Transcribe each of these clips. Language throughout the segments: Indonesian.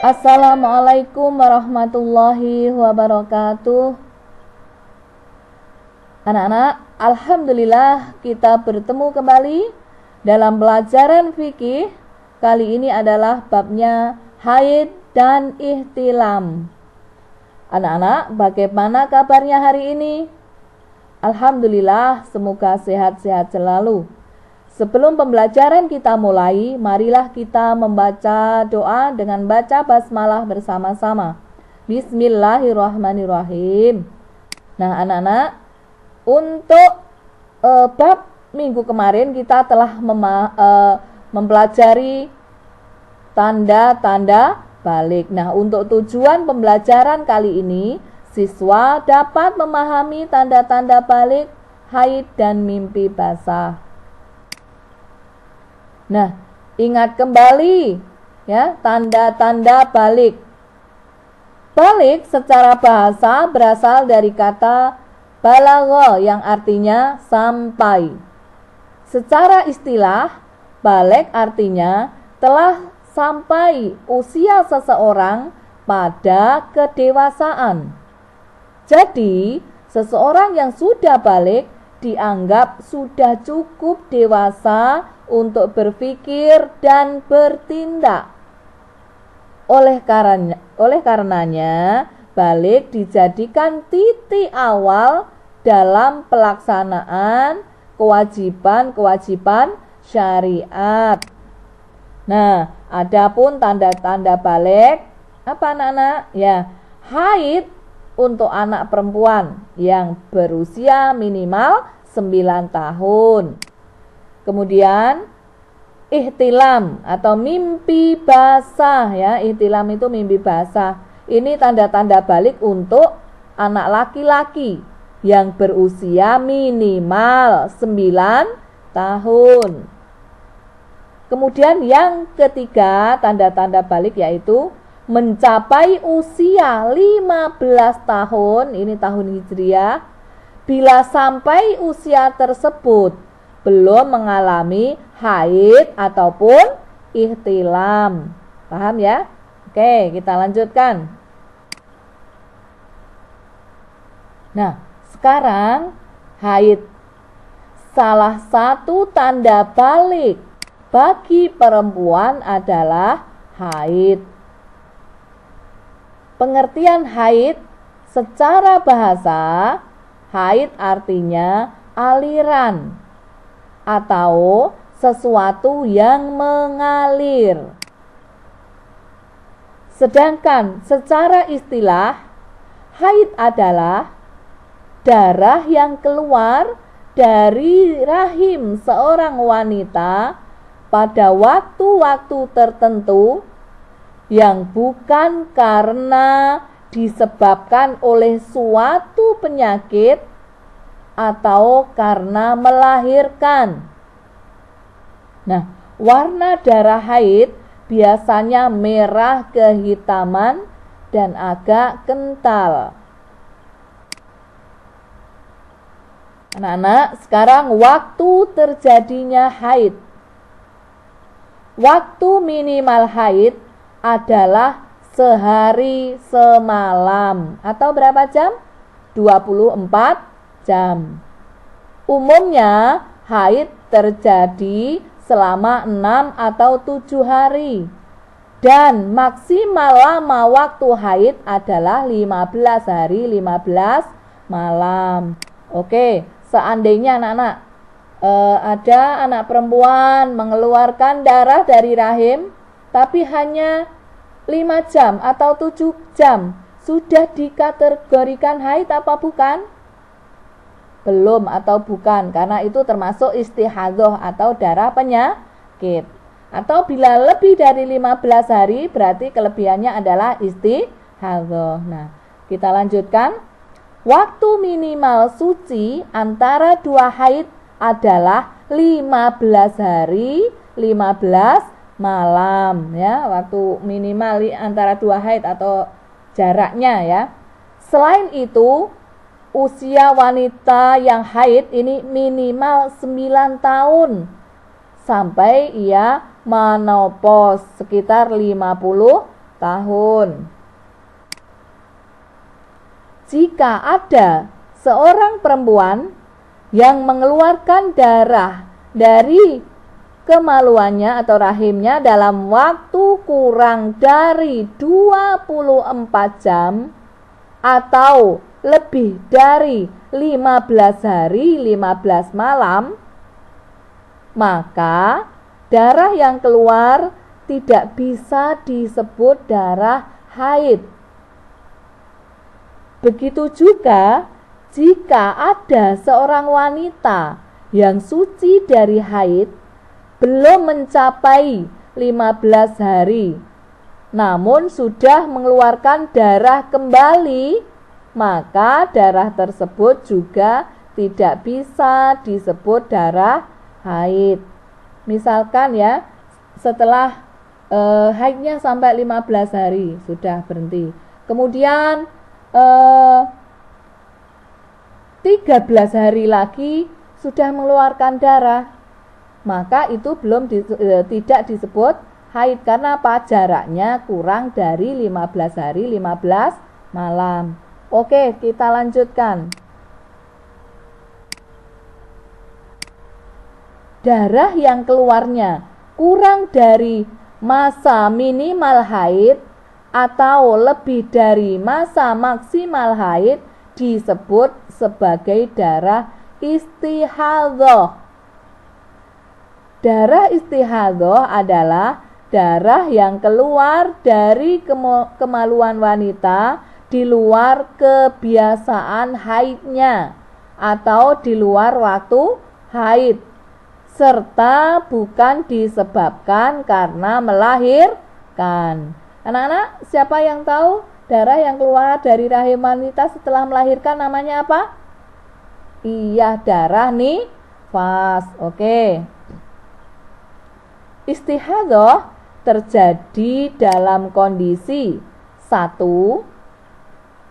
Assalamualaikum warahmatullahi wabarakatuh. Anak-anak, alhamdulillah kita bertemu kembali dalam pelajaran fikih. Kali ini adalah babnya haid dan ihtilam. Anak-anak, bagaimana kabarnya hari ini? Alhamdulillah, semoga sehat-sehat selalu. Sebelum pembelajaran kita mulai, marilah kita membaca doa dengan baca basmalah bersama-sama. Bismillahirrahmanirrahim. Nah, anak-anak, untuk bab minggu kemarin kita telah mempelajari tanda-tanda balik. Nah, untuk tujuan pembelajaran kali ini, siswa dapat memahami tanda-tanda balik, haid, dan mimpi basah. Nah, ingat kembali ya, tanda-tanda balik. Balik secara bahasa berasal dari kata balagha yang artinya sampai. Secara istilah, balik artinya telah sampai usia seseorang pada kedewasaan. Jadi, seseorang yang sudah balik dianggap sudah cukup dewasa untuk berpikir dan bertindak. Oleh karenanya, balik dijadikan titik awal dalam pelaksanaan kewajiban-kewajiban syariat. Nah, adapun tanda-tanda balik apa anak-anak? Ya, haid untuk anak perempuan yang berusia minimal 9 tahun. Kemudian ihtilam atau mimpi basah ya, ihtilam itu mimpi basah. Ini tanda-tanda balik untuk anak laki-laki yang berusia minimal 9 tahun. Kemudian yang ketiga tanda-tanda balik yaitu mencapai usia 15 tahun, ini tahun Hijriah, bila sampai usia tersebut belum mengalami haid ataupun ihtilam. Paham ya? Oke, kita lanjutkan. Nah, sekarang haid. Salah satu tanda balik bagi perempuan adalah haid. Pengertian haid secara bahasa, haid artinya aliran atau sesuatu yang mengalir. Sedangkan secara istilah, haid adalah darah yang keluar dari rahim seorang wanita pada waktu-waktu tertentu yang bukan karena disebabkan oleh suatu penyakit atau karena melahirkan. Nah, warna darah haid biasanya merah kehitaman dan agak kental. Anak-anak, sekarang waktu terjadinya haid. Waktu minimal haid adalah sehari semalam atau berapa jam? 24 jam. Umumnya haid terjadi selama 6 atau 7 hari. Dan maksimal lama waktu haid adalah 15 hari 15 malam. Oke, seandainya anak-anak ada anak perempuan mengeluarkan darah dari rahim tapi hanya 5 jam atau 7 jam, sudah dikategorikan haid apa bukan? Belum atau bukan, karena itu termasuk istihadhah atau darah penyakit. Atau bila lebih dari 15 hari berarti kelebihannya adalah istihadhah. Nah, kita lanjutkan. Waktu minimal suci antara dua haid adalah 15 hari 15 malam ya, waktu minimal antara dua haid atau jaraknya ya. Selain itu, usia wanita yang haid ini minimal 9 tahun sampai ia menopause sekitar 50 tahun. Jika ada seorang perempuan yang mengeluarkan darah dari kemaluannya atau rahimnya dalam waktu kurang dari 24 jam atau lebih dari 15 hari 15 malam, maka darah yang keluar tidak bisa disebut darah haid. Begitu juga jika ada seorang wanita yang suci dari haid belum mencapai 15 hari, namun sudah mengeluarkan darah kembali, maka darah tersebut juga tidak bisa disebut darah haid. Misalkan ya, setelah haidnya sampai 15 hari sudah berhenti, kemudian 13 hari lagi sudah mengeluarkan darah, maka itu tidak disebut haid. Karena apa? Jaraknya kurang dari 15 hari 15 malam. Oke, kita lanjutkan. Darah yang keluarnya kurang dari masa minimal haid atau lebih dari masa maksimal haid disebut sebagai darah istihadhah. Darah istihadhah adalah darah yang keluar dari kemaluan wanita di luar kebiasaan haidnya atau di luar waktu haid, serta bukan disebabkan karena melahirkan. Anak-anak, siapa yang tahu darah yang keluar dari rahim wanita setelah melahirkan namanya apa? Iya, darah nifas. Oke. Istihadhah terjadi dalam kondisi 1.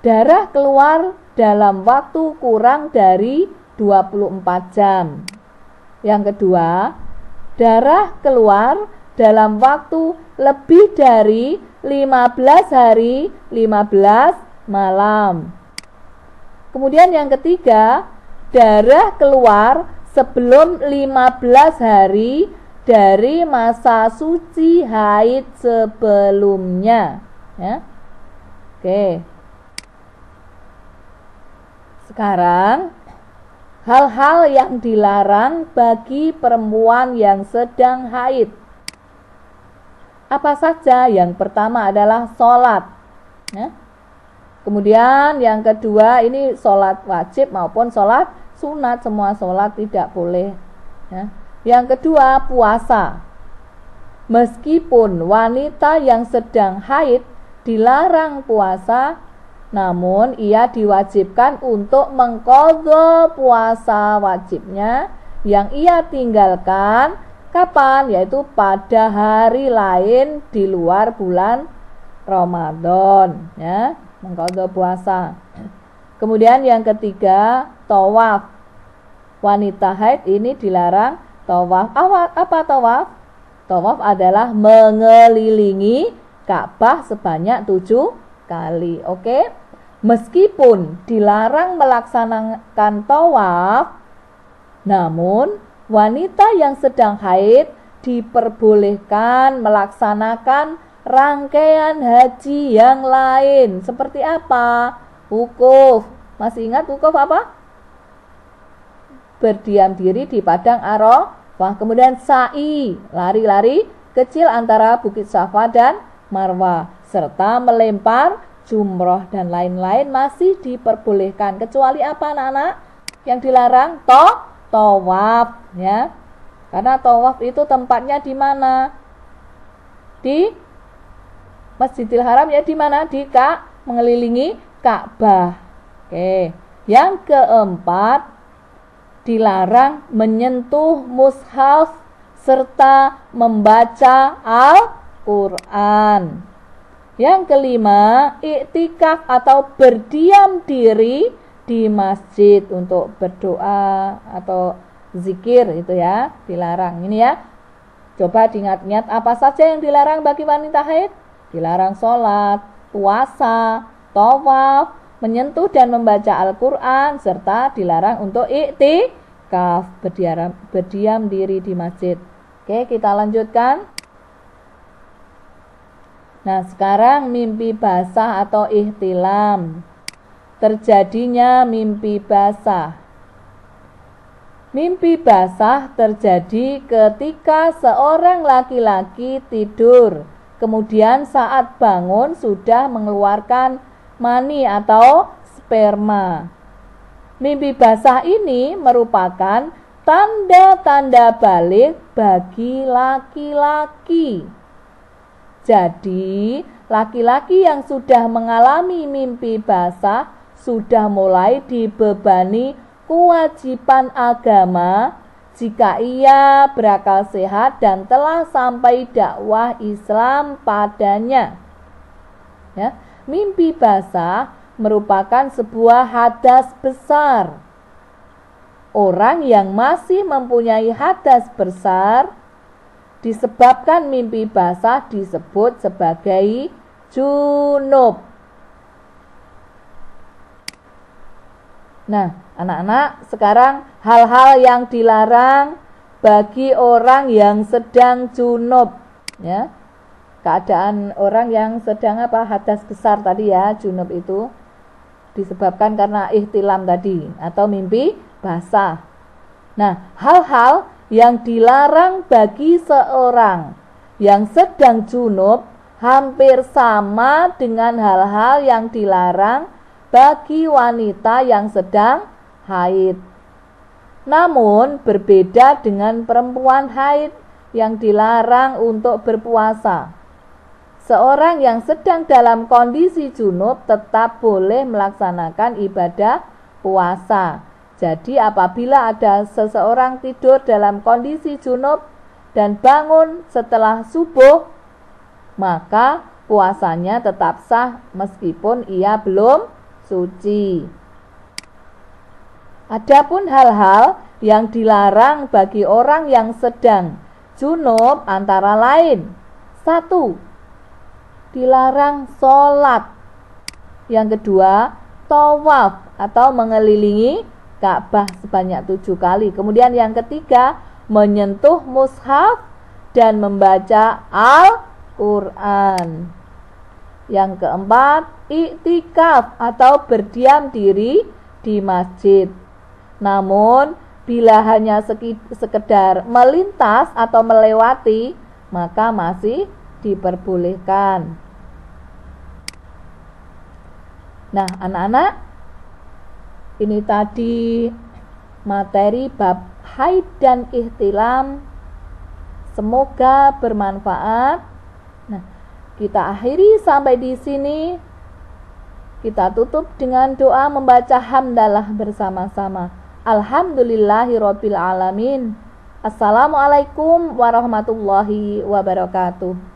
Darah keluar dalam waktu kurang dari 24 jam. Yang kedua, darah keluar dalam waktu lebih dari 15 hari 15 malam. Kemudian yang ketiga, darah keluar sebelum 15 hari dari masa suci haid sebelumnya, ya. Oke. Sekarang, hal-hal yang dilarang bagi perempuan yang sedang haid. Apa saja? Yang pertama adalah sholat, ya. Kemudian yang kedua ini sholat wajib maupun sholat sunat, semua sholat tidak boleh, ya. Yang kedua, puasa. Meskipun wanita yang sedang haid dilarang puasa, namun ia diwajibkan untuk mengqadha puasa wajibnya yang ia tinggalkan kapan? Yaitu pada hari lain di luar bulan Ramadan, ya, mengqadha puasa. Kemudian yang ketiga, tawaf. Wanita haid ini dilarang tawaf. Apa tawaf? Tawaf adalah mengelilingi Ka'bah sebanyak 7 kali. Oke? Meskipun dilarang melaksanakan tawaf, namun wanita yang sedang haid diperbolehkan melaksanakan rangkaian haji yang lain. Seperti apa? Wukuf. Masih ingat wukuf apa? Berdiam diri di padang Arafah. Kemudian sa'i, lari-lari kecil antara Bukit Safa dan Marwah, serta melempar jumroh dan lain-lain masih diperbolehkan. Kecuali apa, anak-anak? Yang dilarang tawaf, ya. Karena tawaf itu tempatnya di mana? Di Masjidil Haram, ya, di mana? Di mengelilingi Ka'bah. Oke. Yang keempat, dilarang menyentuh mushaf serta membaca Al-Quran. Yang kelima, iktikaf atau berdiam diri di masjid untuk berdoa atau zikir, itu ya, dilarang. Ini ya, coba diingat-ingat apa saja yang dilarang bagi wanita haid. Dilarang sholat, puasa, tawaf, menyentuh dan membaca Al-Quran, serta dilarang untuk iktikaf, berdiam diri di masjid. Oke, kita lanjutkan. Nah, sekarang mimpi basah atau ihtilam. Terjadinya mimpi basah. Mimpi basah terjadi ketika seorang laki-laki tidur, kemudian saat bangun sudah mengeluarkan mani atau sperma. Mimpi basah ini merupakan tanda-tanda balik bagi laki-laki. Jadi, laki-laki yang sudah mengalami mimpi basah sudah mulai dibebani kewajiban agama jika ia berakal sehat dan telah sampai dakwah Islam padanya. Ya, mimpi basah merupakan sebuah hadas besar. Orang yang masih mempunyai hadas besar disebabkan mimpi basah disebut sebagai junub. Nah, anak-anak, sekarang hal-hal yang dilarang bagi orang yang sedang junub, ya. Keadaan orang yang sedang hadas besar tadi ya, junub itu disebabkan karena ihtilam tadi atau mimpi basah. Nah, hal-hal yang dilarang bagi seorang yang sedang junub hampir sama dengan hal-hal yang dilarang bagi wanita yang sedang haid. Namun berbeda dengan perempuan haid yang dilarang untuk berpuasa. Seorang yang sedang dalam kondisi junub tetap boleh melaksanakan ibadah puasa. Jadi apabila ada seseorang tidur dalam kondisi junub dan bangun setelah subuh, maka puasanya tetap sah meskipun ia belum suci. Adapun hal-hal yang dilarang bagi orang yang sedang junub antara lain: 1. Dilarang sholat. Yang kedua, tawaf atau mengelilingi Ka'bah sebanyak 7 kali. Kemudian yang ketiga, menyentuh mushaf dan membaca Al-Quran. Yang keempat, iktikaf atau berdiam diri di masjid. Namun, bila hanya sekedar melintas atau melewati, maka masih diperbolehkan. Nah, anak-anak, ini tadi materi bab haid dan ihtilam. Semoga bermanfaat. Nah, kita akhiri sampai di sini. Kita tutup dengan doa membaca hamdalah bersama-sama. Alhamdulillahirabbil alamin. Assalamualaikum warahmatullahi wabarakatuh.